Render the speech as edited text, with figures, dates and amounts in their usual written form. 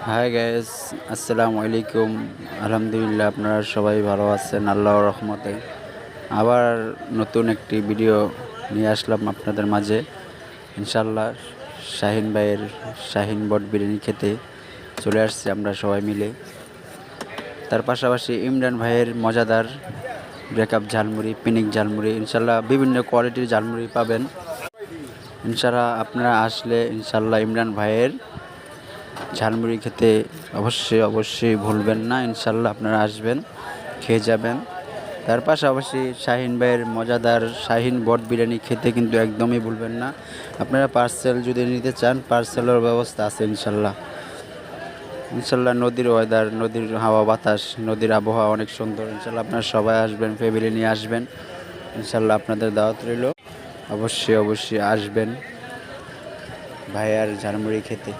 Hi guys, আসসালামু আলাইকুম। আলহামদুলিল্লাহ, আপনারা সবাই ভালো আছেন আল্লাহর রহমতে। আবার নতুন একটি ভিডিও নিয়ে আসলাম আপনাদের মাঝে। ইনশাল্লাহ শাহিন ভাইয়ের শাহিন বট বিরিয়ানি খেতে চলে আসছি আমরা সবাই মিলে। তার পাশাপাশি ইমরান ভাইয়ের মজাদার ব্রেকআপ ঝালমুড়ি, পিনিক ঝালমুড়ি, ইনশাল্লাহ বিভিন্ন কোয়ালিটির ঝালমুড়ি পাবেন। ইনশাল্লাহ আপনারা আসলে ইনশাল্লাহ ইমরান ভাইয়ের ঝালমুড়ি খেতে অবশ্যই ভুলবেন না। ইনশাল্লাহ আপনারা আসবেন, খেয়ে যাবেন। তার পাশাপাশি শাহিন ভাইয়ের মজাদার শাহিন বট বিরিয়ানি খেতে কিন্তু একদমই ভুলবেন না। আপনারা পার্সেল যদি নিতে চান, পার্সেলের ব্যবস্থা আছে ইনশাল্লাহ। নদীর ওয়েদার, নদীর হাওয়া বাতাস, নদীর আবহাওয়া অনেক সুন্দর। ইনশাল্লাহ আপনারা সবাই আসবেন, ফ্যামিলি নিয়ে আসবেন। ইনশাল্লাহ আপনাদের দাওয়াত রইল, অবশ্যই আসবেন ভাইয়ার ঝালমুড়ি খেতে।